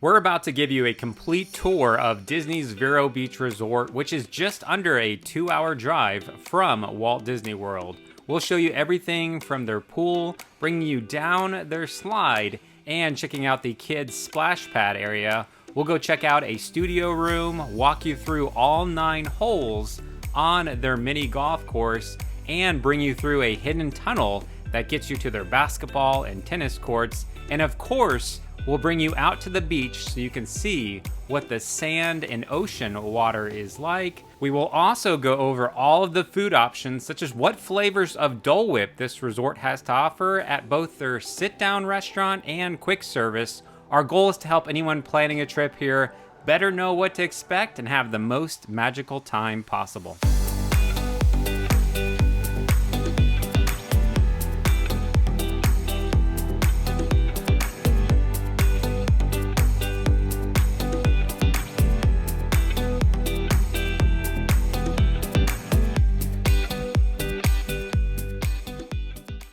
We're about to give you a complete tour of Disney's Vero Beach Resort, which is just under a 2-hour drive from Walt Disney World. We'll show you everything from their pool, bringing you down their slide, and checking out the kids' splash pad area. We'll go check out a studio room, walk you through all 9 holes on their mini golf course, and bring you through a hidden tunnel that gets you to their basketball and tennis courts. And of course, we'll bring you out to the beach so you can see what the sand and ocean water is like. We will also go over all of the food options, such as what flavors of Dole Whip this resort has to offer at both their sit-down restaurant and quick service. Our goal is to help anyone planning a trip here better know what to expect and have the most magical time possible.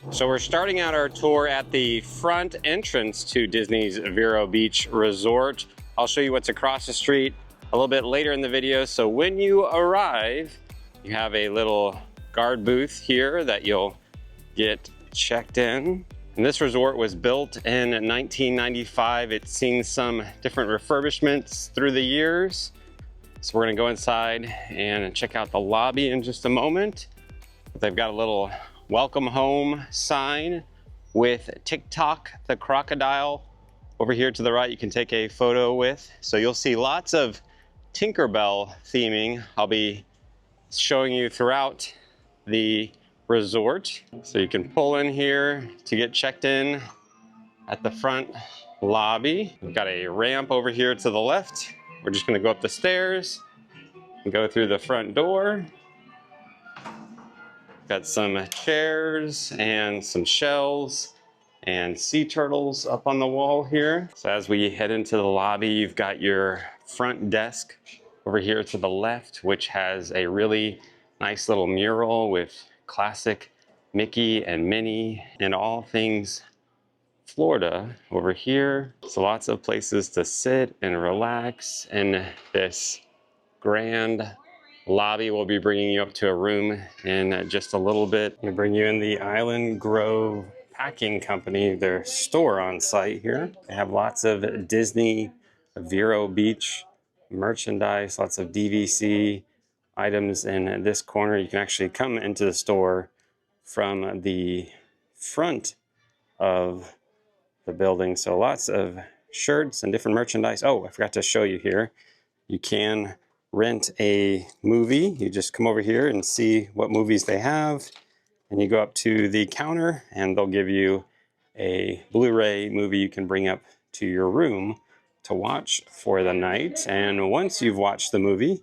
So we're starting out our tour at the front entrance to Disney's Vero Beach Resort. I'll show you what's across the street a little bit later in the video. So when you arrive, you have a little guard booth here that you'll get checked in. And this resort was built in 1995. It's seen some different refurbishments through the years. So we're gonna go inside and check out the lobby in just a moment. They've got a little welcome home sign with TikTok the crocodile over here to the right you can take a photo with. So you'll see lots of Tinkerbell theming I'll be showing you throughout the resort. So you can pull in here to get checked in at the front lobby. We've got a ramp over here to the left. We're just gonna go up the stairs and go through the front door. Got some chairs and some shells and sea turtles up on the wall here. So as we head into the lobby, you've got your front desk over here to the left, which has a really nice little mural with classic Mickey and Minnie and all things Florida over here. So lots of places to sit and relax in this grand lobby. We'll be bringing you up to a room in just a little bit. We'll bring you in the Island Grove Packing Company, their store on site here. They have lots of Disney Vero Beach merchandise, lots of DVC items in this corner. You can actually come into the store from the front of the building. So lots of shirts and different merchandise. Oh, I forgot to show you here. You can rent a movie. You just come over here and see what movies they have, and you go up to the counter and they'll give you a Blu-ray movie you can bring up to your room to watch for the night. And once you've watched the movie,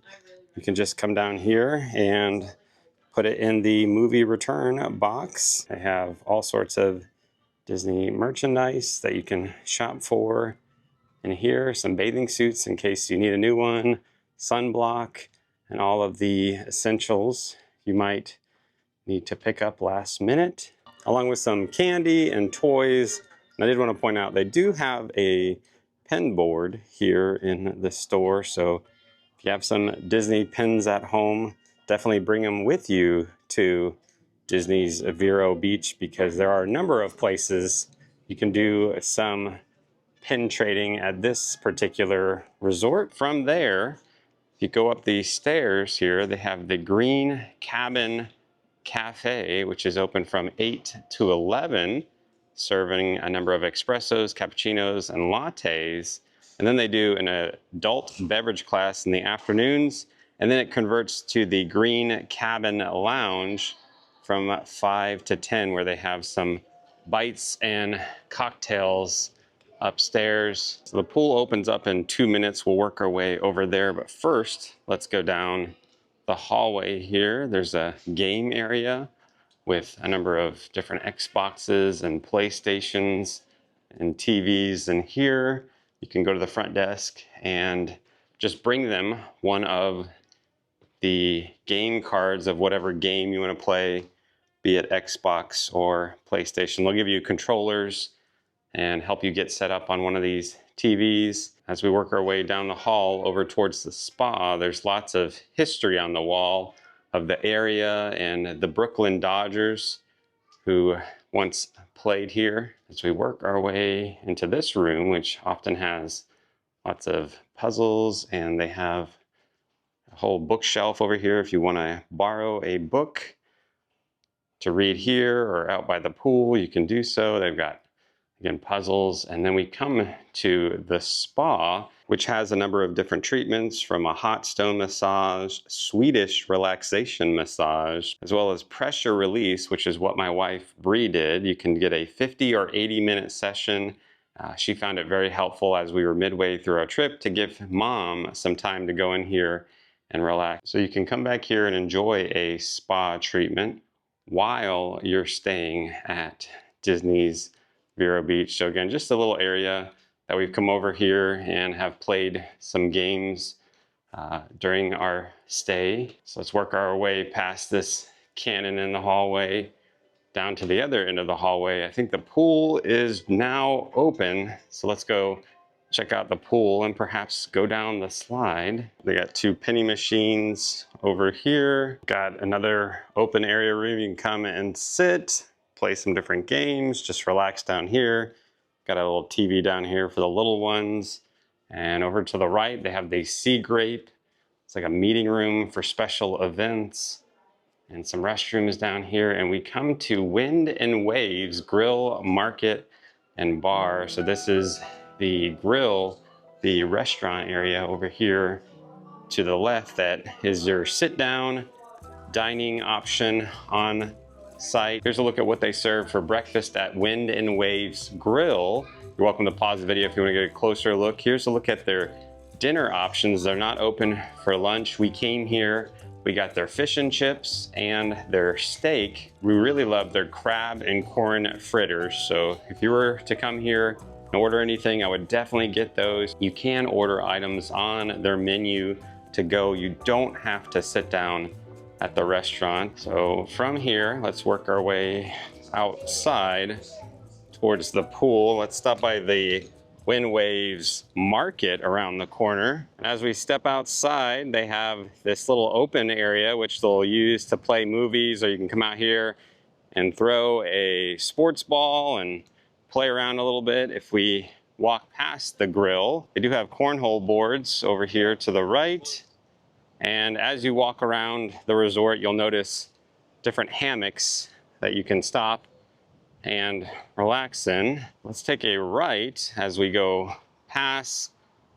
you can just come down here and put it in the movie return box. They have all sorts of Disney merchandise that you can shop for. And here, some bathing suits in case you need a new one, sunblock, and all of the essentials you might need to pick up last minute, along with some candy and toys. And I did want to point out they do have a pen board here in the store, so if you have some Disney pens at home, definitely bring them with you to Disney's Vero Beach, because there are a number of places you can do some pen trading at this particular resort. From there, if you go up the stairs here, they have the Green Cabin Cafe, which is open from 8 to 11, serving a number of espressos, cappuccinos, and lattes. And then they do an adult beverage class in the afternoons, and then it converts to the Green Cabin Lounge from 5 to 10, where they have some bites and cocktails upstairs. So the pool opens up in 2 minutes. We'll work our way over there, but first, let's go down the hallway here. There's a game area with a number of different Xboxes and PlayStations and TVs. And here, you can go to the front desk and just bring them one of the game cards of whatever game you want to play, be it Xbox or PlayStation. They'll give you controllers and help you get set up on one of these TVs. As we work our way down the hall over towards the spa, there's lots of history on the wall of the area and the Brooklyn Dodgers who once played here. As we work our way into this room, which often has lots of puzzles, and they have a whole bookshelf over here if you want to borrow a book to read here or out by the pool, you can do so. They've got, again, puzzles. And then we come to the spa, which has a number of different treatments, from a hot stone massage, Swedish relaxation massage, as well as pressure release, which is what my wife Brie did. You can get a 50 or 80-minute session. She found it very helpful as we were midway through our trip to give mom some time to go in here and relax. So you can come back here and enjoy a spa treatment while you're staying at Disney's Vero Beach. So again, just a little area that we've come over here and have played some games during our stay. So let's work our way past this cannon in the hallway down to the other end of the hallway. I think the pool is now open, so let's go check out the pool and perhaps go down the slide. They got 2 penny machines over here. Got another open area room. You can come and sit, play some different games, just relax down here. Got a little TV down here for the little ones. And over to the right, they have the Sea Grape. It's like a meeting room for special events. And some restrooms down here. And we come to Wind and Waves Grill, Market, and Bar. So this is the grill, the restaurant area over here to the left. That is your sit-down dining option on site. Here's a look at what they serve for breakfast at Wind and Waves Grill. You're welcome to pause the video if you want to get a closer look. Here's a look at their dinner options. They're not open for lunch. We came here, we got their fish and chips and their steak. We really love their crab and corn fritters. So if you were to come here and order anything, I would definitely get those. You can order items on their menu to go. You don't have to sit down at the restaurant. So from here, let's work our way outside towards the pool. Let's stop by the Wind Waves Market around the corner. And as we step outside, they have this little open area which they'll use to play movies, or you can come out here and throw a sports ball and play around a little bit. If we walk past the grill, they do have cornhole boards over here to the right. And as you walk around the resort, you'll notice different hammocks that you can stop and relax in. Let's take a right as we go past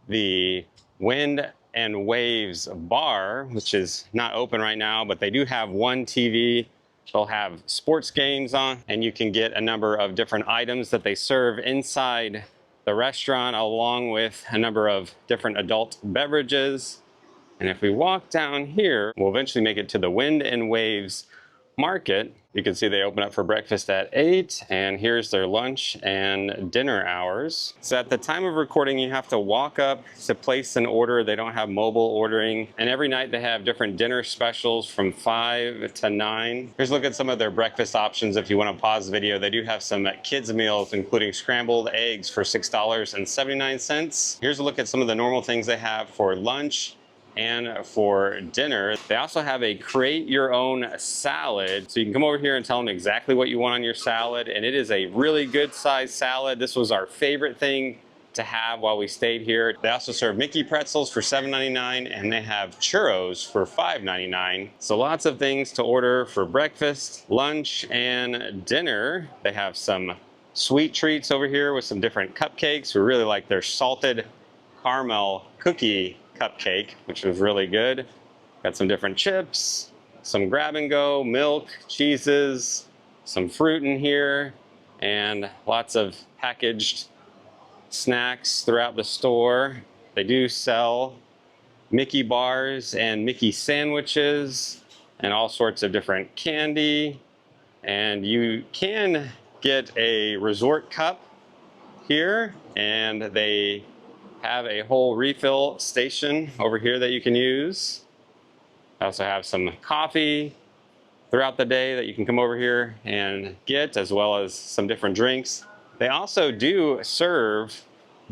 the Wind and Waves Bar, which is not open right now, but they do have one TV. They'll have sports games on, and you can get a number of different items that they serve inside the restaurant, along with a number of different adult beverages. And if we walk down here, we'll eventually make it to the Wind and Waves Market. You can see they open up for breakfast at 8, and here's their lunch and dinner hours. So at the time of recording, you have to walk up to place an order. They don't have mobile ordering, and every night they have different dinner specials from 5 to 9. Here's a look at some of their breakfast options. If you want to pause the video, they do have some kids meals, including scrambled eggs for $6.79. Here's a look at some of the normal things they have for lunch and for dinner. They also have a create your own salad. So you can come over here and tell them exactly what you want on your salad. And it is a really good sized salad. This was our favorite thing to have while we stayed here. They also serve Mickey pretzels for $7.99, and they have churros for $5.99. So lots of things to order for breakfast, lunch, and dinner. They have some sweet treats over here with some different cupcakes. We really like their salted caramel cookie cupcake, which was really good. Got some different chips, some grab and go, milk, cheeses, some fruit in here, and lots of packaged snacks throughout the store. They do sell Mickey bars and Mickey sandwiches and all sorts of different candy. And you can get a resort cup here, and they have a whole refill station over here that you can use. I also have some coffee throughout the day that you can come over here and get, as well as some different drinks. They also do serve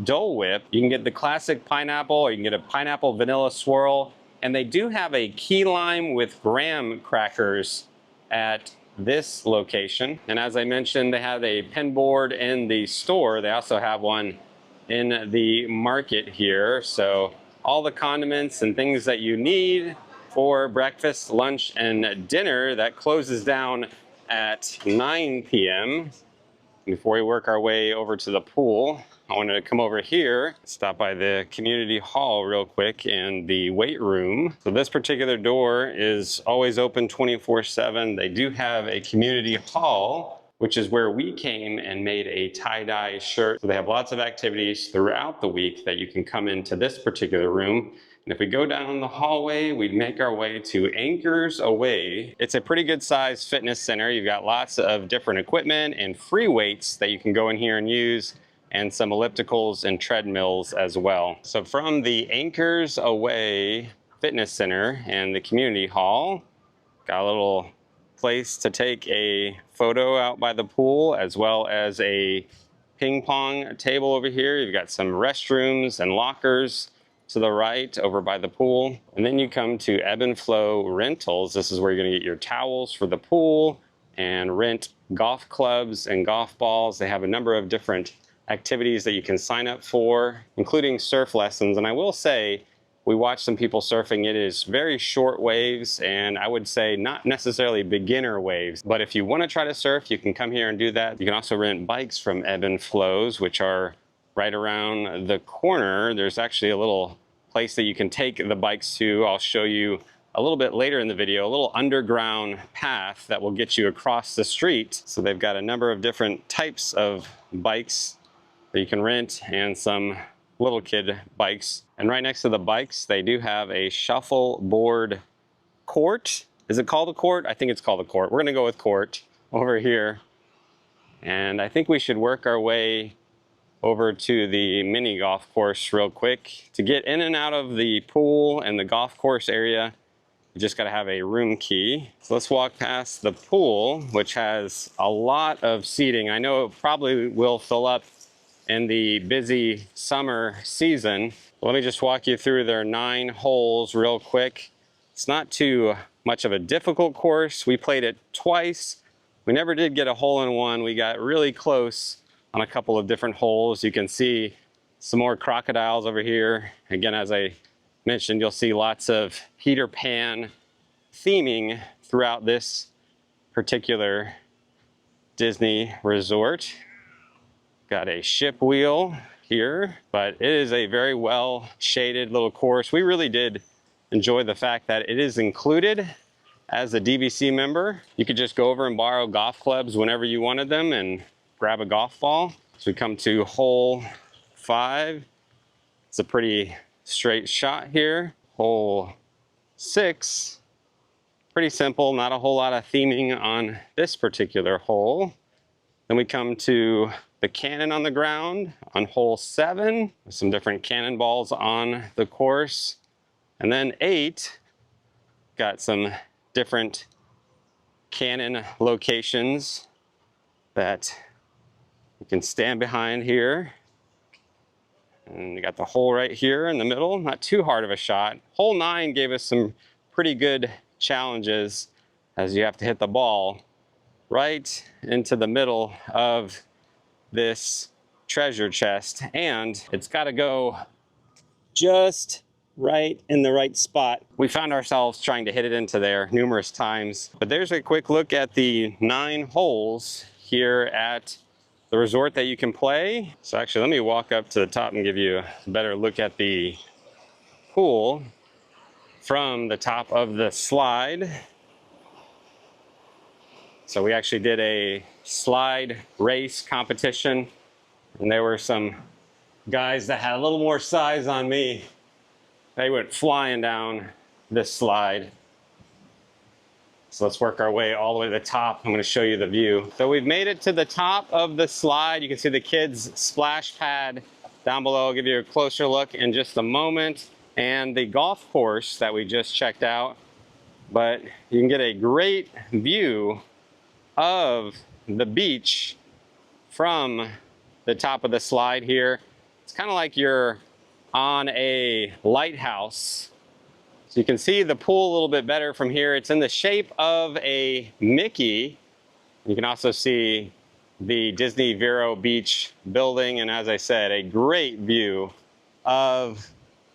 Dole Whip. You can get the classic pineapple, or you can get a pineapple vanilla swirl, and they do have a key lime with graham crackers at this location. And as I mentioned, they have a pin board in the store. They also have one in the market here. So all the condiments and things that you need for breakfast, lunch, and dinner. That closes down at 9 p.m. Before we work our way over to the pool, I wanted to come over here, stop by the community hall real quick and the weight room. So this particular door is always open 24/7. They do have a community hall, which is where we came and made a tie-dye shirt. So they have lots of activities throughout the week that you can come into this particular room. And if we go down the hallway, we'd make our way to Anchors Away. It's a pretty good sized fitness center. You've got lots of different equipment and free weights that you can go in here and use, and some ellipticals and treadmills as well. So from the Anchors Away Fitness Center and the community hall, got a little place to take a photo out by the pool, as well as a ping pong table over here. You've got some restrooms and lockers to the right over by the pool. And then you come to Ebb and Flow Rentals. This is where you're gonna get your towels for the pool and rent golf clubs and golf balls. They have a number of different activities that you can sign up for, including surf lessons. And I will say, we watched some people surfing. It is very short waves, and I would say not necessarily beginner waves. But if you want to try to surf, you can come here and do that. You can also rent bikes from Ebb and Flows, which are right around the corner. There's actually a little place that you can take the bikes to. I'll show you a little bit later in the video, a little underground path that will get you across the street. So they've got a number of different types of bikes that you can rent, and some little kid bikes. And right next to the bikes, they do have a shuffleboard court. Is it called a court? I think it's called a court. We're gonna go with court over here. And I think we should work our way over to the mini golf course real quick. To get in and out of the pool and the golf course area, you just gotta have a room key. So let's walk past the pool, which has a lot of seating. I know it probably will fill up in the busy summer season. Let me just walk you through their 9 holes real quick. It's not too much of a difficult course. We played it twice. We never did get a hole-in-one. We got really close on a couple of different holes. You can see some more crocodiles over here. Again, as I mentioned, you'll see lots of Peter Pan theming throughout this particular Disney resort. Got a ship wheel here, but it is a very well shaded little course. We really did enjoy the fact that it is included as a DVC member. You could just go over and borrow golf clubs whenever you wanted them and grab a golf ball. So we come to hole 5. It's a pretty straight shot here. Hole 6, pretty simple, not a whole lot of theming on this particular hole. Then we come to the cannon on the ground on hole 7, with some different cannonballs on the course. And then 8, got some different cannon locations that you can stand behind here. And you got the hole right here in the middle, not too hard of a shot. Hole 9 gave us some pretty good challenges, as you have to hit the ball right into the middle of this treasure chest, and it's got to go just right in the right spot. We found ourselves trying to hit it into there numerous times. But there's a quick look at the 9 holes here at the resort that you can play. So actually, let me walk up to the top and give you a better look at the pool from the top of the slide. So we actually did a slide race competition, and there were some guys that had a little more size on me. They went flying down this slide. So let's work our way all the way to the top. I'm going to show you the view. So we've made it to the top of the slide. You can see the kids' splash pad down below. I'll give you a closer look in just a moment. And the golf course that we just checked out. But you can get a great view of the beach from the top of the slide here. It's kind of like you're on a lighthouse. So you can see the pool a little bit better from here. It's in the shape of a Mickey. You can also see the Disney Vero Beach building, and as I said, a great view of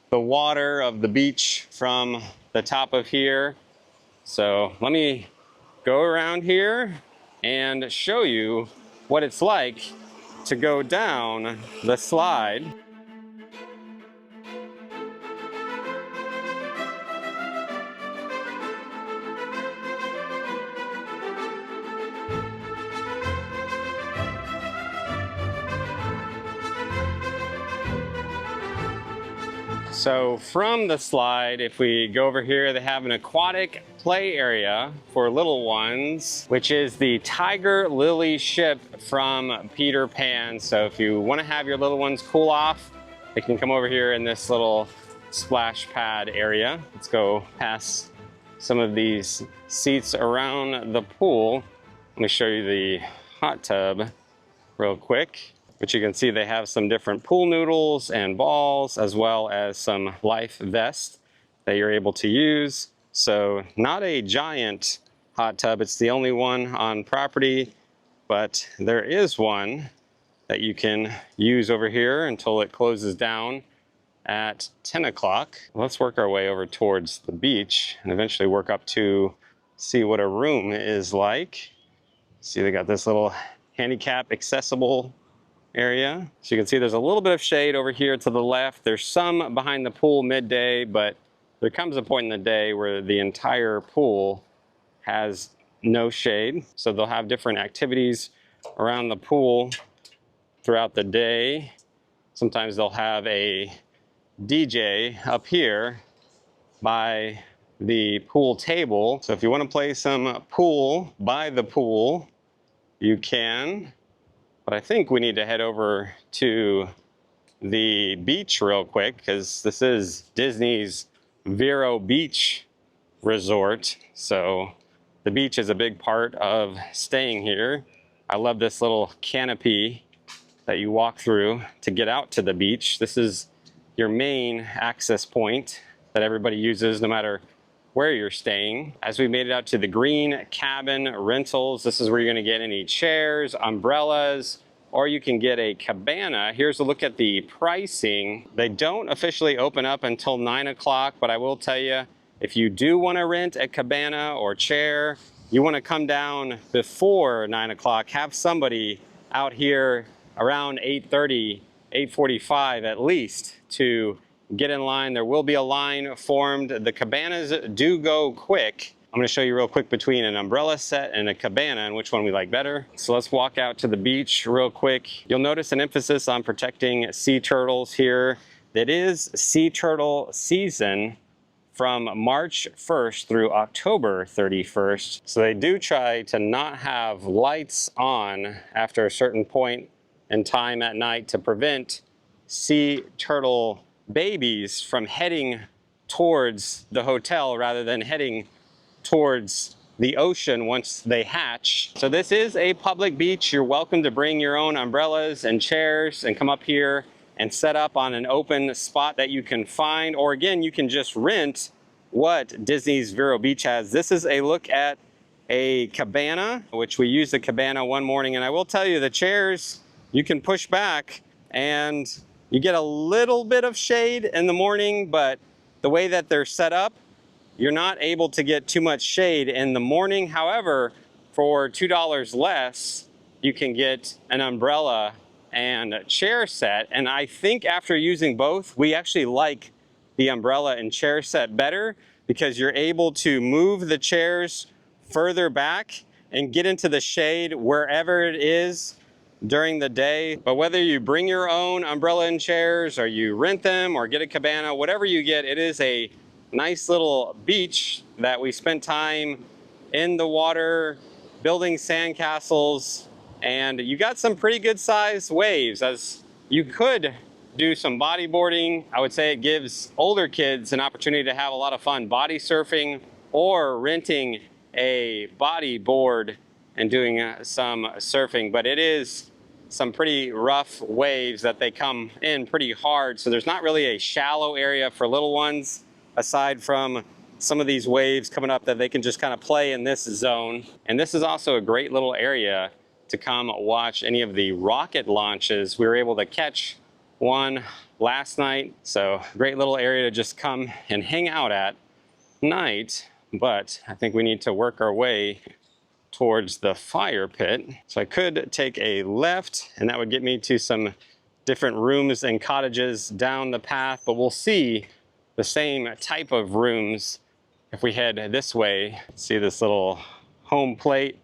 the water of the beach from the top of here. So let me go around here and show you what it's like to go down the slide. So from the slide, if we go over here, they have an aquatic play area for little ones, which is the Tiger Lily ship from Peter Pan. So if you want to have your little ones cool off, they can come over here in this little splash pad area. Let's go past some of these seats around the pool. Let me show you the hot tub real quick. But you can see they have some different pool noodles and balls, as well as some life vests that you're able to use. So not a giant hot tub, it's the only one on property, but there is one that you can use over here until it closes down at 10 o'clock. Let's work our way over towards the beach and eventually work up to see what a room is like. See, they got this little handicap accessible area. So you can see there's a little bit of shade over here to the left. There's some behind the pool midday, but there comes a point in the day where the entire pool has no shade. So they'll have different activities around the pool throughout the day. Sometimes they'll have a DJ up here by the pool table. So if you want to play some pool by the pool, you can. But I think we need to head over to the beach real quick, because this is Disney's Vero Beach Resort. So the beach is a big part of staying here. I love this little canopy that you walk through to get out to the beach. This is your main access point that everybody uses no matter where you're staying. As we made it out to the green cabin rentals, this is where you're going to get any chairs, umbrellas, or you can get a cabana. Here's a look at the pricing. They don't officially open up until 9 o'clock, but I will tell you, if you do want to rent a cabana or chair, you want to come down before 9 o'clock, have somebody out here around 8:30, 8:45 at least to get in line. There will be a line formed. The cabanas do go quick. I'm going to show you real quick between an umbrella set and a cabana and which one we like better. So let's walk out to the beach real quick. You'll notice an emphasis on protecting sea turtles here. It is sea turtle season from March 1st through October 31st. So they do try to not have lights on after a certain point in time at night to prevent sea turtle babies from heading towards the hotel rather than heading towards the ocean once they hatch. So this is a public beach. You're welcome to bring your own umbrellas and chairs and come up here and set up on an open spot that you can find, or again, you can just rent what Disney's Vero Beach has. This is a look at a cabana, which we used the cabana one morning, and I will tell you the chairs you can push back and you get a little bit of shade in the morning, but the way that they're set up, you're not able to get too much shade in the morning. However, for $2 less, you can get an umbrella and a chair set. And I think after using both, we actually like the umbrella and chair set better, because you're able to move the chairs further back and get into the shade wherever it is during the day. But whether you bring your own umbrella and chairs, or you rent them, or get a cabana, whatever you get, it is a nice little beach that we spent time in the water building sandcastles, and you got some pretty good sized waves. As you could do some bodyboarding, I would say it gives older kids an opportunity to have a lot of fun body surfing, or renting a bodyboard and doing some surfing. But it is some pretty rough waves that they come in pretty hard. So there's not really a shallow area for little ones aside from some of these waves coming up that they can just kind of play in this zone. And this is also a great little area to come watch any of the rocket launches. We were able to catch one last night. So great little area to just come and hang out at night. But I think we need to work our way towards the fire pit. So I could take a left and that would get me to some different rooms and cottages down the path, but we'll see the same type of rooms if we head this way. See this little home plate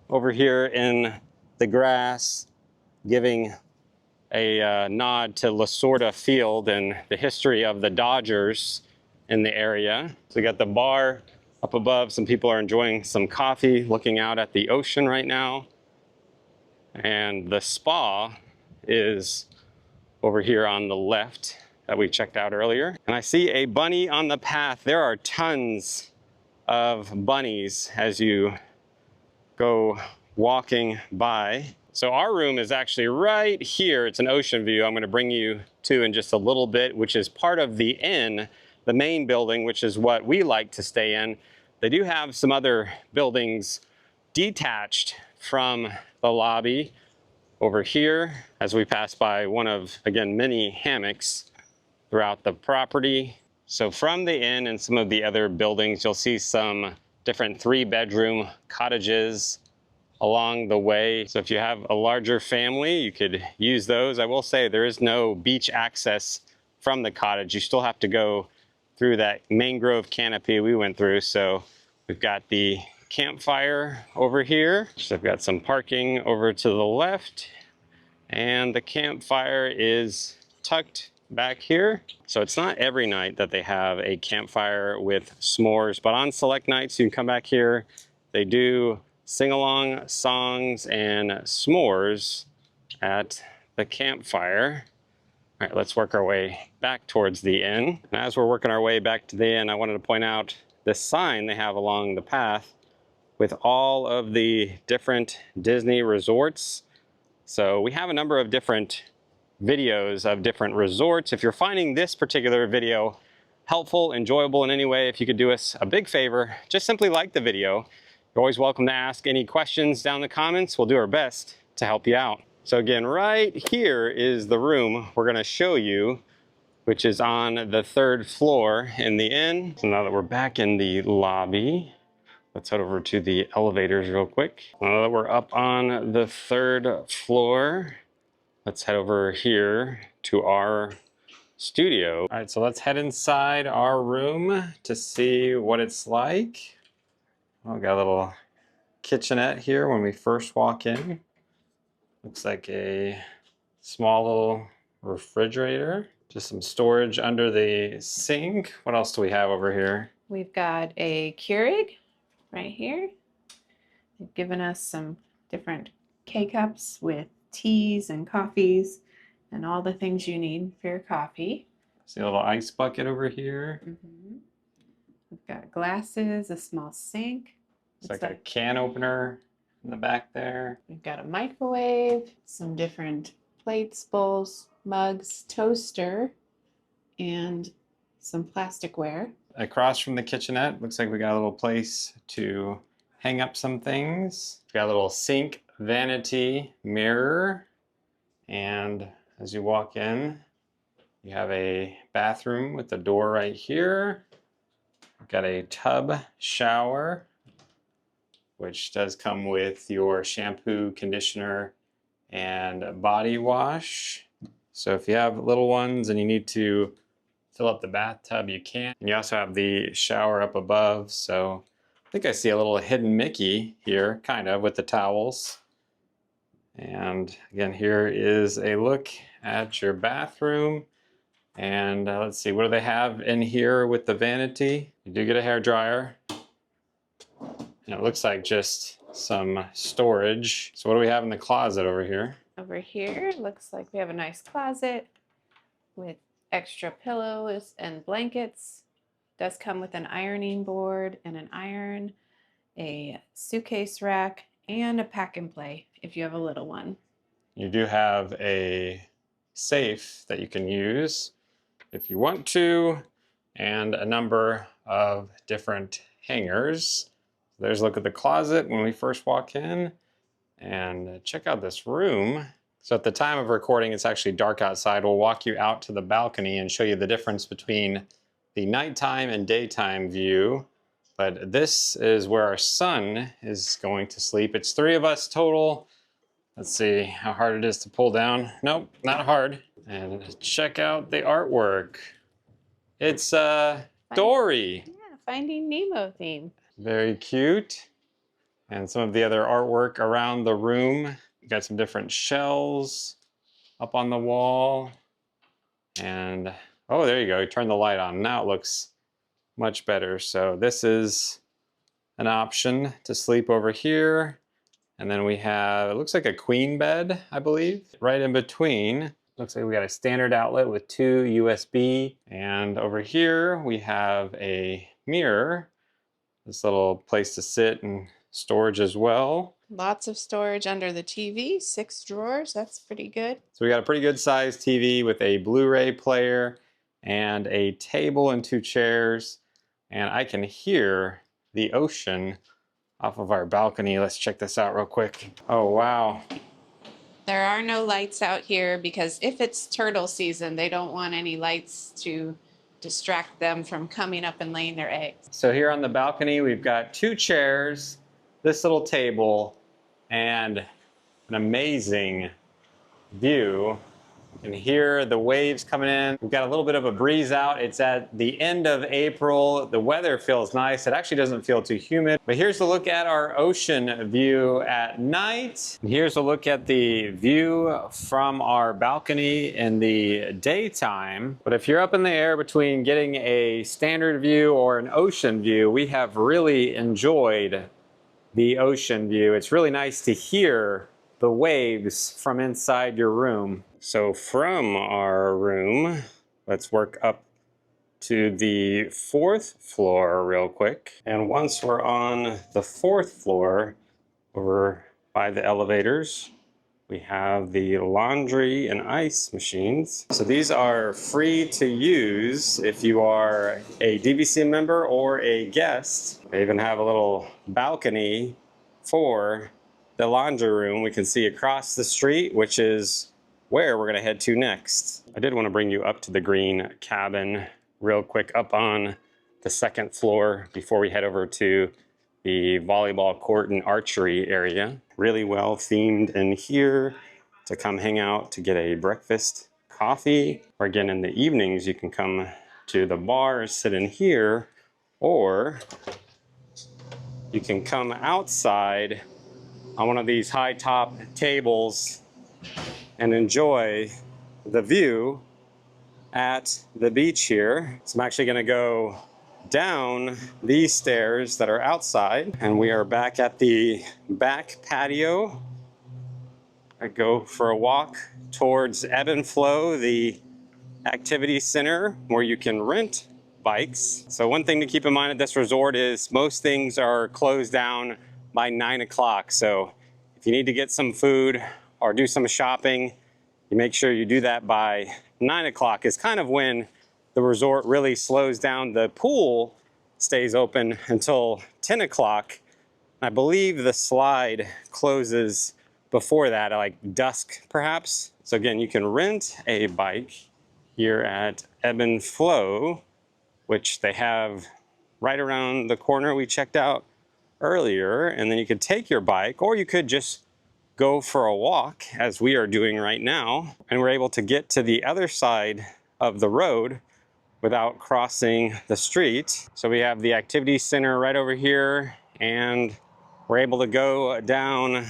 over here in the grass, giving a nod to Lasorda Field and the history of the Dodgers in the area. So we got the bar up above. Some people are enjoying some coffee, looking out at the ocean right now. And the spa is over here on the left that we checked out earlier. And I see a bunny on the path. There are tons of bunnies as you go walking by. So our room is actually right here. It's an ocean view I'm going to bring you to in just a little bit, which is part of the inn, the main building, which is what we like to stay in. They do have some other buildings detached from the lobby over here as we pass by one of, again, many hammocks throughout the property. So from the inn and some of the other buildings, you'll see some different 3-bedroom cottages along the way. So if you have a larger family, you could use those. I will say there is no beach access from the cottage. You still have to go through that mangrove canopy we went through. So we've got the campfire over here. So I've got some parking over to the left, and the campfire is tucked back here. So it's not every night that they have a campfire with s'mores, but on select nights you can come back here. They do sing-along songs and s'mores at the campfire. All right, let's work our way back towards the inn. And as we're working our way back to the inn, I wanted to point out this sign they have along the path with all of the different Disney resorts. So we have a number of different videos of different resorts. If you're finding this particular video helpful, enjoyable in any way, if you could do us a big favor, just simply like the video. You're always welcome to ask any questions down in the comments. We'll do our best to help you out. So again, right here is the room we're gonna show you, which is on the 3rd floor in the inn. So now that we're back in the lobby, let's head over to the elevators real quick. Now that we're up on the 3rd floor, let's head over here to our studio. All right, so let's head inside our room to see what it's like. Oh, got a little kitchenette here when we first walk in. Looks like a small little refrigerator. Just some storage under the sink. What else do we have over here? We've got a Keurig right here. They've given us some different K-cups with teas and coffees and all the things you need for your coffee. See a little ice bucket over here. We've got glasses, a small sink. It's like a can opener in the back there. We've got a microwave, some different plates, bowls, mugs, toaster, and some plasticware. Across from the kitchenette, looks like we got a little place to hang up some things. We've got a little sink, vanity, mirror, and as you walk in, you have a bathroom with the door right here. We've got a tub shower, which does come with your shampoo, conditioner, and body wash. So if you have little ones and you need to fill up the bathtub, you can. And you also have the shower up above. So I think I see a little hidden Mickey here, kind of, with the towels. And again, here is a look at your bathroom. And let's see, what do they have in here with the vanity? You do get a hair dryer. And it looks like just some storage. So what do we have in the closet over here? Over here, looks like we have a nice closet with extra pillows and blankets. Does come with an ironing board and an iron, a suitcase rack, and a pack and play if you have a little one. You do have a safe that you can use if you want to, and a number of different hangers. There's a look at the closet when we first walk in, and check out this room. So at the time of recording, it's actually dark outside. We'll walk you out to the balcony and show you the difference between the nighttime and daytime view. But this is where our son is going to sleep. It's 3 of us total. Let's see how hard it is to pull down. Nope, not hard. And check out the artwork. It's Dory. Yeah, Finding Nemo theme. Very cute. And some of the other artwork around the room. You got some different shells up on the wall. And oh, there you go. You turn the light on. Now it looks much better. So this is an option to sleep over here. And then we have, it looks like a queen bed, I believe. Right in between, looks like we got a standard outlet with 2 USB. And over here, we have a mirror. This little place to sit and storage as well. Lots of storage under the TV, 6 drawers, that's pretty good. So we got a pretty good sized TV with a Blu-ray player and a table and 2 chairs. And I can hear the ocean off of our balcony. Let's check this out real quick. Oh, wow. There are no lights out here because if it's turtle season, they don't want any lights to distract them from coming up and laying their eggs. So here on the balcony, we've got 2 chairs, this little table, and an amazing view. You can hear the waves coming in. We've got a little bit of a breeze out. It's at the end of April. The weather feels nice. It actually doesn't feel too humid. But here's a look at our ocean view at night. And here's a look at the view from our balcony in the daytime. But if you're up in the air between getting a standard view or an ocean view, we have really enjoyed the ocean view. It's really nice to hear the waves from inside your room. So from our room, let's work up to the 4th floor real quick. And once we're on the 4th floor, over by the elevators, we have the laundry and ice machines. So these are free to use if you are a DVC member or a guest. They even have a little balcony for the laundry room. We can see across the street, which is where we're gonna head to next. I did want to bring you up to the green cabin real quick up on the 2nd floor before we head over to the volleyball court and archery area. Really well themed in here to come hang out, to get a breakfast, coffee, or again in the evenings you can come to the bar, sit in here, or you can come outside on one of these high top tables and enjoy the view at the beach here. So I'm actually gonna go down these stairs that are outside, and we are back at the back patio. I go for a walk towards Ebb and Flow, the activity center where you can rent bikes. So one thing to keep in mind at this resort is most things are closed down by 9 o'clock. So if you need to get some food or do some shopping, you make sure you do that by 9 o'clock is kind of when the resort really slows down. The pool stays open until 10 o'clock. I believe the slide closes before that, like dusk perhaps. So again, you can rent a bike here at Ebb and Flow, which they have right around the corner we checked out earlier. And then you could take your bike, or you could just go for a walk as we are doing right now. And we're able to get to the other side of the road without crossing the street. So we have the activity center right over here, and we're able to go down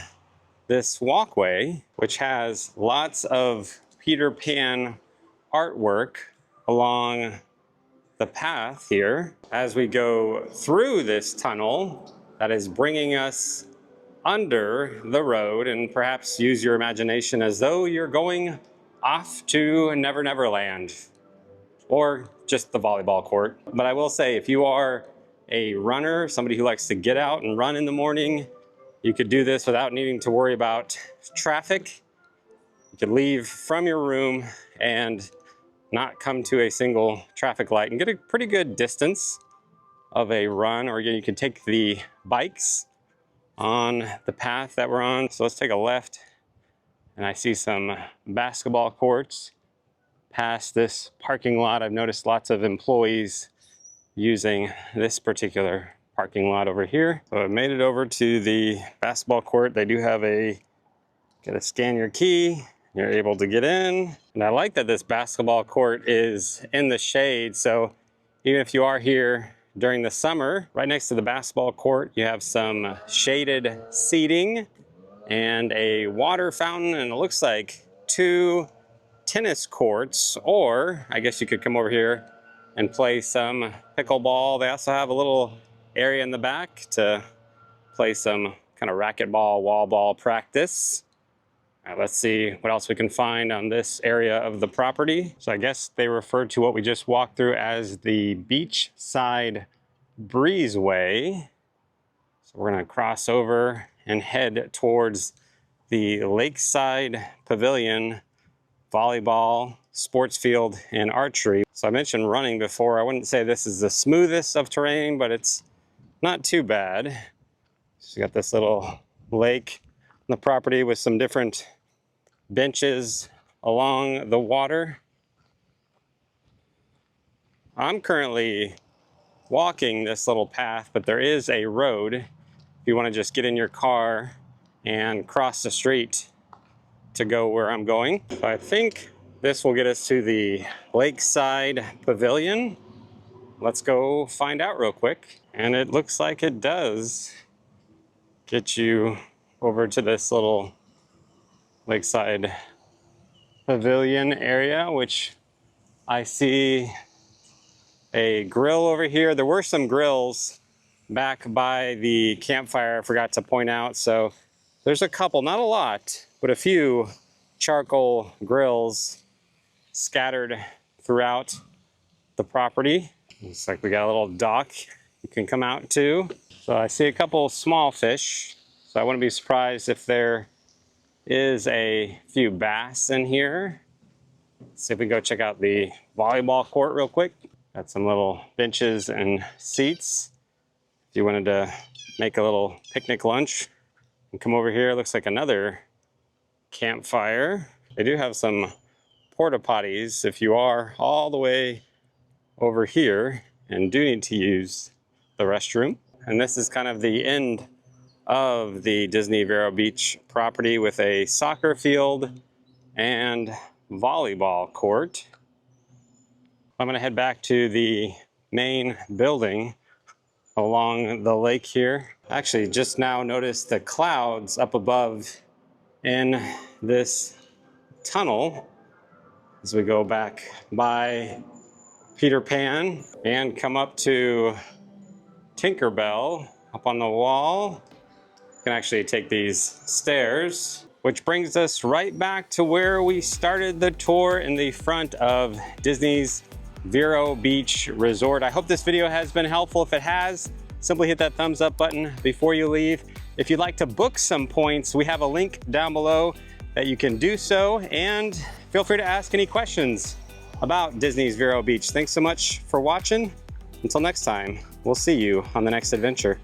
this walkway, which has lots of Peter Pan artwork along the path here. As we go through this tunnel that is bringing us under the road, and perhaps use your imagination as though you're going off to Never Never Land or just the volleyball court. But I will say, if you are a runner, somebody who likes to get out and run in the morning, you could do this without needing to worry about traffic. You could leave from your room and not come to a single traffic light and get a pretty good distance of a run, or again, you can take the bikes on the path that we're on. So let's take a left, and I see some basketball courts past this parking lot. I've noticed lots of employees using this particular parking lot over here. So I made it over to the basketball court. They do have gotta scan your key, you're able to get in. And I like that this basketball court is in the shade. So even if you are here during the summer, right next to the basketball court, you have some shaded seating and a water fountain, and it looks like 2 tennis courts, or I guess you could come over here and play some pickleball. They also have a little area in the back to play some kind of racquetball, wall ball practice. All right, let's see what else we can find on this area of the property. So I guess they refer to what we just walked through as the beachside breezeway. So we're gonna cross over and head towards the lakeside pavilion, volleyball, sports field, and archery. So I mentioned running before. I wouldn't say this is the smoothest of terrain, but it's not too bad. So you got this little lake on the property with some different benches along the water. I'm currently walking this little path, but there is a road if you want to just get in your car and cross the street to go where I'm going. So I think this will get us to the lakeside pavilion. Let's go find out real quick. And it looks like it does get you over to this little lakeside pavilion area, which I see a grill over here. There were some grills back by the campfire I forgot to point out. So there's a couple, not a lot, but a few charcoal grills scattered throughout the property. Looks like we got a little dock you can come out to. So I see a couple small fish. So I wouldn't be surprised if there is a few bass in here. Let's see if we can go check out the volleyball court real quick. Got some little benches and seats. If you wanted to make a little picnic lunch and come over here, it looks like another campfire. They do have some porta potties if you are all the way over here and do need to use the restroom. And this is kind of the end of the Disney Vero Beach property with a soccer field and volleyball court. I'm gonna head back to the main building along the lake here. Actually, just now noticed the clouds up above in this tunnel as we go back by Peter Pan and come up to Tinkerbell up on the wall. You can actually take these stairs, which brings us right back to where we started the tour in the front of Disney's Vero Beach Resort. I hope this video has been helpful. If it has, simply hit that thumbs up button before you leave. If you'd like to book some points, we have a link down below that you can do so, and feel free to ask any questions about Disney's Vero Beach. Thanks so much for watching. Until next time, we'll see you on the next adventure.